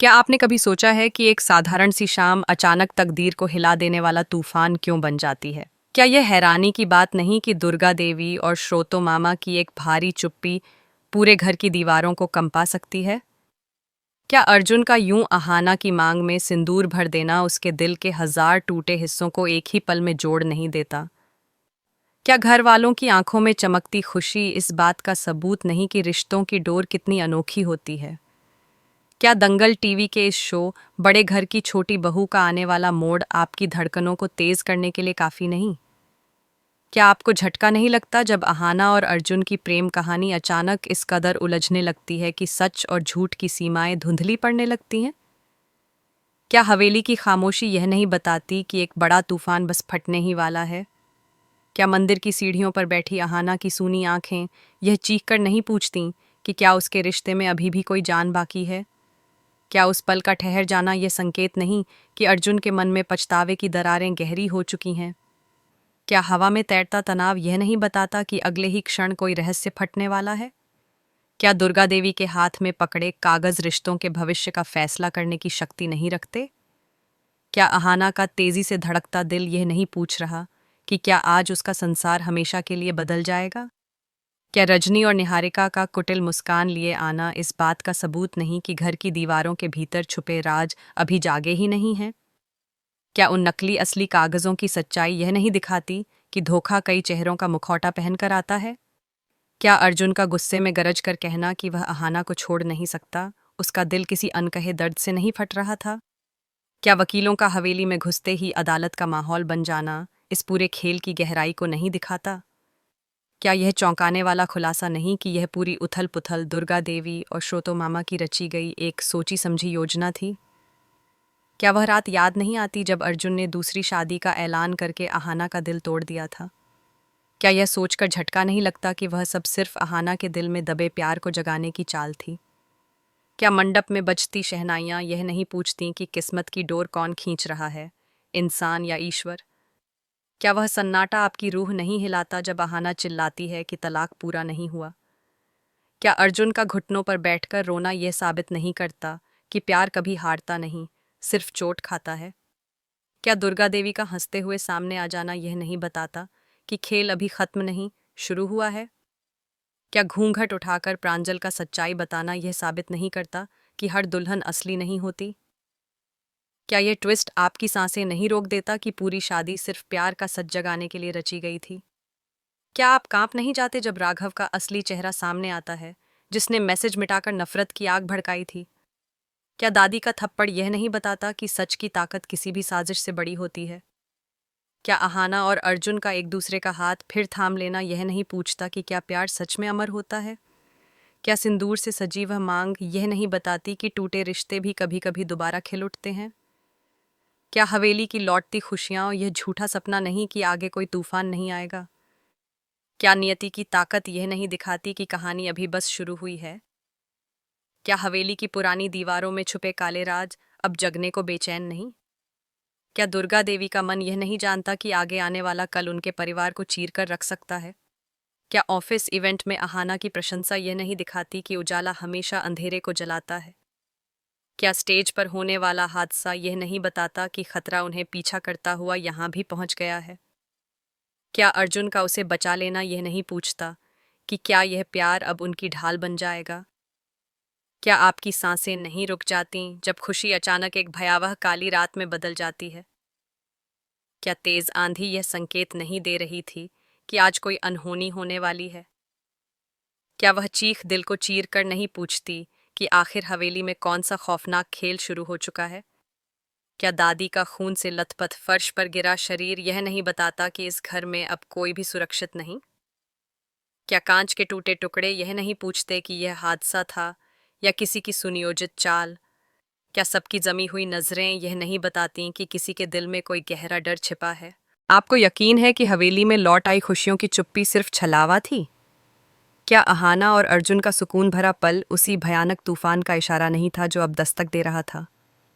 क्या आपने कभी सोचा है कि एक साधारण सी शाम अचानक तकदीर को हिला देने वाला तूफान क्यों बन जाती है? क्या यह हैरानी की बात नहीं कि दुर्गा देवी और श्रोतो मामा की एक भारी चुप्पी पूरे घर की दीवारों को कंपा सकती है? क्या अर्जुन का यूं आहाना की मांग में सिंदूर भर देना उसके दिल के हजार टूटे हिस्सों को एक ही पल में जोड़ नहीं देता? क्या घर वालों की आंखों में चमकती खुशी इस बात का सबूत नहीं कि रिश्तों की डोर कितनी अनोखी होती है? क्या दंगल टीवी के इस शो बड़े घर की छोटी बहू का आने वाला मोड़ आपकी धड़कनों को तेज करने के लिए काफी नहीं? क्या आपको झटका नहीं लगता जब अहाना और अर्जुन की प्रेम कहानी अचानक इस कदर उलझने लगती है कि सच और झूठ की सीमाएं धुंधली पड़ने लगती हैं? क्या हवेली की खामोशी यह नहीं बताती कि एक बड़ा तूफान बस फटने ही वाला है? क्या मंदिर की सीढ़ियों पर बैठी अहाना की सूनी आंखें यह चीख कर नहीं पूछती कि क्या उसके रिश्ते में अभी भी कोई जान बाकी है? क्या उस पल का ठहर जाना यह संकेत नहीं कि अर्जुन के मन में पछतावे की दरारें गहरी हो चुकी हैं? क्या हवा में तैरता तनाव यह नहीं बताता कि अगले ही क्षण कोई रहस्य फटने वाला है? क्या दुर्गा देवी के हाथ में पकड़े कागज रिश्तों के भविष्य का फैसला करने की शक्ति नहीं रखते? क्या अहाना का तेजी से धड़कता दिल यह नहीं पूछ रहा कि क्या आज उसका संसार हमेशा के लिए बदल जाएगा? क्या रजनी और निहारिका का कुटिल मुस्कान लिए आना इस बात का सबूत नहीं कि घर की दीवारों के भीतर छुपे राज अभी जागे ही नहीं हैं? क्या उन नकली असली कागजों की सच्चाई यह नहीं दिखाती कि धोखा कई चेहरों का मुखौटा पहनकर आता है? क्या अर्जुन का गुस्से में गरज कर कहना कि वह अहाना को छोड़ नहीं सकता उसका दिल किसी अनकहे दर्द से नहीं फट रहा था? क्या वकीलों का हवेली में घुसते ही अदालत का माहौल बन जाना इस पूरे खेल की गहराई को नहीं दिखाता? क्या यह चौंकाने वाला खुलासा नहीं कि यह पूरी उथल पुथल दुर्गा देवी और श्रोतो मामा की रची गई एक सोची समझी योजना थी? क्या वह रात याद नहीं आती जब अर्जुन ने दूसरी शादी का ऐलान करके अहाना का दिल तोड़ दिया था? क्या यह सोचकर झटका नहीं लगता कि वह सब सिर्फ अहाना के दिल में दबे प्यार को जगाने की चाल थी? क्या मंडप में बजती शहनाइयां यह नहीं पूछती कि किस्मत की डोर कौन खींच रहा है, इंसान या ईश्वर? क्या वह सन्नाटा आपकी रूह नहीं हिलाता जब अहाना चिल्लाती है कि तलाक पूरा नहीं हुआ? क्या अर्जुन का घुटनों पर बैठकर रोना यह साबित नहीं करता कि प्यार कभी हारता नहीं, सिर्फ चोट खाता है? क्या दुर्गा देवी का हंसते हुए सामने आ जाना यह नहीं बताता कि खेल अभी खत्म नहीं, शुरू हुआ है? क्या घूंघट उठाकर प्रांजल का सच्चाई बताना यह साबित नहीं करता कि हर दुल्हन असली नहीं होती? क्या यह ट्विस्ट आपकी सांसें नहीं रोक देता कि पूरी शादी सिर्फ प्यार का सच जगाने के लिए रची गई थी? क्या आप कांप नहीं जाते जब राघव का असली चेहरा सामने आता है, जिसने मैसेज मिटाकर नफरत की आग भड़काई थी? क्या दादी का थप्पड़ यह नहीं बताता कि सच की ताकत किसी भी साजिश से बड़ी होती है? क्या अहाना और अर्जुन का एक दूसरे का हाथ फिर थाम लेना यह नहीं पूछता कि क्या प्यार सच में अमर होता है? क्या सिंदूर से सजी वह मांग यह नहीं बताती कि टूटे रिश्ते भी कभी कभी दोबारा खिल उठते हैं? क्या हवेली की लौटती खुशियां यह झूठा सपना नहीं कि आगे कोई तूफान नहीं आएगा? क्या नियति की ताकत यह नहीं दिखाती कि कहानी अभी बस शुरू हुई है? क्या हवेली की पुरानी दीवारों में छुपे काले राज अब जगने को बेचैन नहीं? क्या दुर्गा देवी का मन यह नहीं जानता कि आगे आने वाला कल उनके परिवार को चीर कर रख सकता है? क्या ऑफिस इवेंट में अहाना की प्रशंसा यह नहीं दिखाती कि उजाला हमेशा अंधेरे को जलाता है? क्या स्टेज पर होने वाला हादसा यह नहीं बताता कि खतरा उन्हें पीछा करता हुआ यहाँ भी पहुंच गया है? क्या अर्जुन का उसे बचा लेना यह नहीं पूछता कि क्या यह प्यार अब उनकी ढाल बन जाएगा? क्या आपकी सांसें नहीं रुक जाती जब खुशी अचानक एक भयावह काली रात में बदल जाती है? क्या तेज आंधी यह संकेत नहीं दे रही थी कि आज कोई अनहोनी होने वाली है? क्या वह चीख दिल को चीर कर नहीं पूछती कि आखिर हवेली में कौन सा खौफनाक खेल शुरू हो चुका है? क्या दादी का खून से लथपथ फर्श पर गिरा शरीर यह नहीं बताता कि इस घर में अब कोई भी सुरक्षित नहीं? क्या कांच के टूटे टुकड़े यह नहीं पूछते कि यह हादसा था या किसी की सुनियोजित चाल? क्या सबकी जमी हुई नजरें यह नहीं बताती कि किसी के दिल में कोई गहरा डर छिपा है? आपको यकीन है कि हवेली में लौट आई खुशियों की चुप्पी सिर्फ छलावा थी? क्या अहाना और अर्जुन का सुकून भरा पल उसी भयानक तूफान का इशारा नहीं था जो अब दस्तक दे रहा था?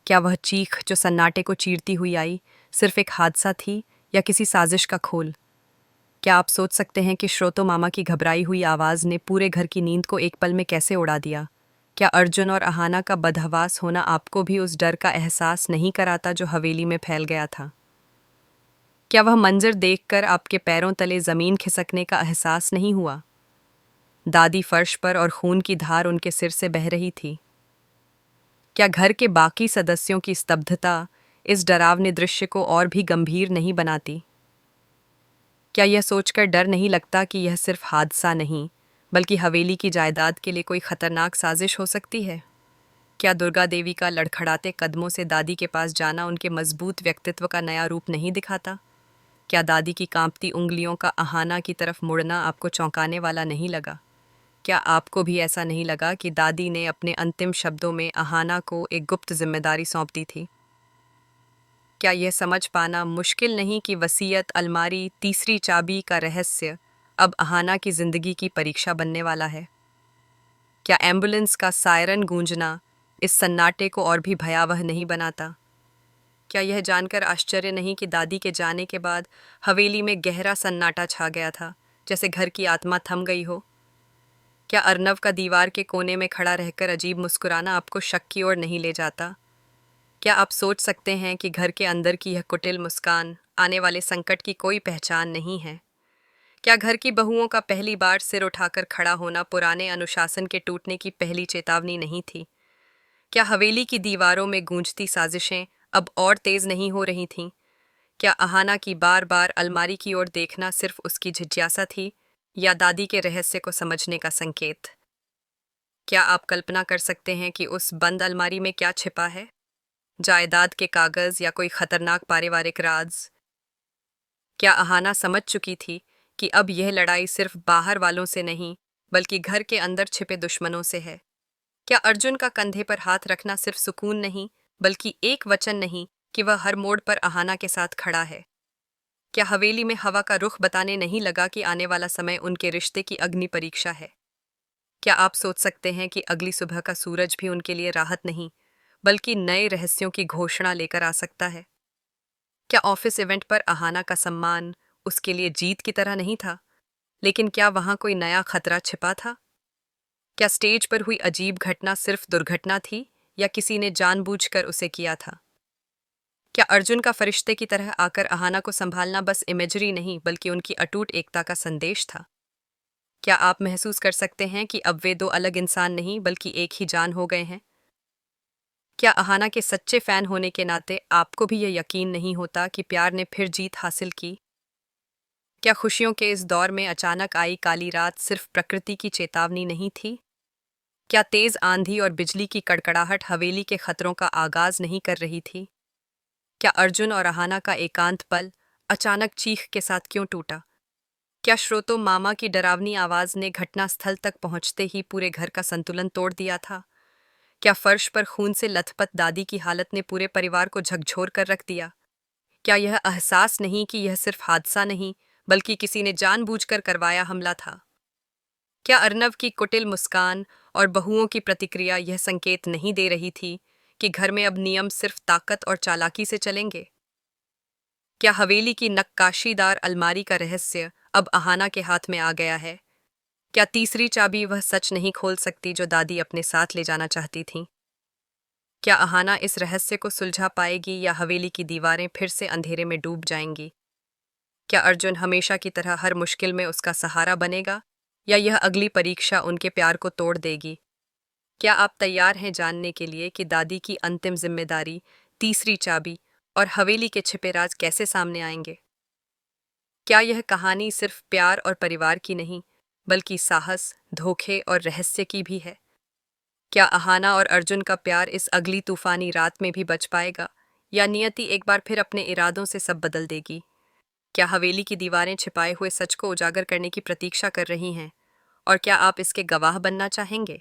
क्या वह चीख जो सन्नाटे को चीरती हुई आई सिर्फ एक हादसा थी या किसी साजिश का खोल? क्या आप सोच सकते हैं कि श्रोतो मामा की घबराई हुई आवाज़ ने पूरे घर की नींद को एक पल में कैसे उड़ा दिया? क्या अर्जुन और अहाना का बदहवास होना आपको भी उस डर का एहसास नहीं कराता जो हवेली में फैल गया था? क्या वह मंजर देखकर आपके पैरों तले जमीन खिसकने का एहसास नहीं हुआ? दादी फर्श पर और खून की धार उनके सिर से बह रही थी। क्या घर के बाकी सदस्यों की स्तब्धता इस डरावने दृश्य को और भी गंभीर नहीं बनाती? क्या यह सोचकर डर नहीं लगता कि यह सिर्फ हादसा नहीं, बल्कि हवेली की जायदाद के लिए कोई खतरनाक साजिश हो सकती है? क्या दुर्गा देवी का लड़खड़ाते कदमों से दादी के पास जाना उनके मजबूत व्यक्तित्व का नया रूप नहीं दिखाता? क्या दादी की कांपती उंगलियों का अहाना की तरफ मुड़ना आपको चौंकाने वाला नहीं लगा? क्या आपको भी ऐसा नहीं लगा कि दादी ने अपने अंतिम शब्दों में अहाना को एक गुप्त जिम्मेदारी सौंप दी थी? क्या यह समझ पाना मुश्किल नहीं कि वसीयत, अलमारी, तीसरी चाबी का रहस्य अब अहाना की जिंदगी की परीक्षा बनने वाला है? क्या एम्बुलेंस का सायरन गूंजना इस सन्नाटे को और भी भयावह नहीं बनाता? क्या यह जानकर आश्चर्य नहीं कि दादी के जाने के बाद हवेली में गहरा सन्नाटा छा गया था, जैसे घर की आत्मा थम गई हो? क्या अर्नव का दीवार के कोने में खड़ा रहकर अजीब मुस्कुराना आपको शक की ओर नहीं ले जाता? क्या आप सोच सकते हैं कि घर के अंदर की यह कुटिल मुस्कान आने वाले संकट की कोई पहचान नहीं है? क्या घर की बहुओं का पहली बार सिर उठाकर खड़ा होना पुराने अनुशासन के टूटने की पहली चेतावनी नहीं थी? क्या हवेली की दीवारों में गूंजती साजिशें अब और तेज नहीं हो रही थीं? क्या अहाना की बार बार अलमारी की ओर देखना सिर्फ उसकी जिज्ञासा थी, या दादी के रहस्य को समझने का संकेत? क्या आप कल्पना कर सकते हैं कि उस बंद अलमारी में क्या छिपा है? जायदाद के कागज या कोई खतरनाक पारिवारिक राज? क्या अहाना समझ चुकी थी कि अब यह लड़ाई सिर्फ बाहर वालों से नहीं, बल्कि घर के अंदर छिपे दुश्मनों से है? क्या अर्जुन का कंधे पर हाथ रखना सिर्फ सुकून नहीं, बल्कि एक वचन नहीं कि वह हर मोड़ पर अहाना के साथ खड़ा है? क्या हवेली में हवा का रुख बताने नहीं लगा कि आने वाला समय उनके रिश्ते की अग्नि परीक्षा है? क्या आप सोच सकते हैं कि अगली सुबह का सूरज भी उनके लिए राहत नहीं, बल्कि नए रहस्यों की घोषणा लेकर आ सकता है? क्या ऑफिस इवेंट पर अहाना का सम्मान उसके लिए जीत की तरह नहीं था, लेकिन क्या वहां कोई नया खतरा छिपा था? क्या स्टेज पर हुई अजीब घटना सिर्फ दुर्घटना थी, या किसी ने जानबूझकर उसे किया था? क्या अर्जुन का फरिश्ते की तरह आकर अहाना को संभालना बस इमेजरी नहीं, बल्कि उनकी अटूट एकता का संदेश था? क्या आप महसूस कर सकते हैं कि अब वे दो अलग इंसान नहीं, बल्कि एक ही जान हो गए हैं? क्या अहाना के सच्चे फैन होने के नाते आपको भी यह यकीन नहीं होता कि प्यार ने फिर जीत हासिल की? क्या खुशियों के इस दौर में अचानक आई काली रात सिर्फ प्रकृति की चेतावनी नहीं थी? क्या तेज आंधी और बिजली की कड़कड़ाहट हवेली के खतरों का आगाज नहीं कर रही थी? क्या अर्जुन और अहाना का एकांत पल अचानक चीख के साथ क्यों टूटा? क्या श्रोतो मामा की डरावनी आवाज ने घटनास्थल तक पहुंचते ही पूरे घर का संतुलन तोड़ दिया था? क्या फर्श पर खून से लथपथ दादी की हालत ने पूरे परिवार को झकझोर कर रख दिया? क्या यह एहसास नहीं कि यह सिर्फ हादसा नहीं, बल्कि किसी ने जानबूझकर करवाया हमला था? क्या अर्नव की कुटिल मुस्कान और बहुओं की प्रतिक्रिया यह संकेत नहीं दे रही थी कि घर में अब नियम सिर्फ ताकत और चालाकी से चलेंगे? क्या हवेली की नक्काशीदार अलमारी का रहस्य अब अहाना के हाथ में आ गया है? क्या तीसरी चाबी वह सच नहीं खोल सकती जो दादी अपने साथ ले जाना चाहती थीं? क्या अहाना इस रहस्य को सुलझा पाएगी, या हवेली की दीवारें फिर से अंधेरे में डूब जाएंगी? क्या अर्जुन हमेशा की तरह हर मुश्किल में उसका सहारा बनेगा, या यह अगली परीक्षा उनके प्यार को तोड़ देगी? क्या आप तैयार हैं जानने के लिए कि दादी की अंतिम जिम्मेदारी, तीसरी चाबी और हवेली के छिपे राज कैसे सामने आएंगे? क्या यह कहानी सिर्फ प्यार और परिवार की नहीं, बल्कि साहस, धोखे और रहस्य की भी है? क्या अहाना और अर्जुन का प्यार इस अगली तूफानी रात में भी बच पाएगा, या नियति एक बार फिर अपने इरादों से सब बदल देगी? क्या हवेली की दीवारें छिपाए हुए सच को उजागर करने की प्रतीक्षा कर रही हैं, और क्या आप इसके गवाह बनना चाहेंगे?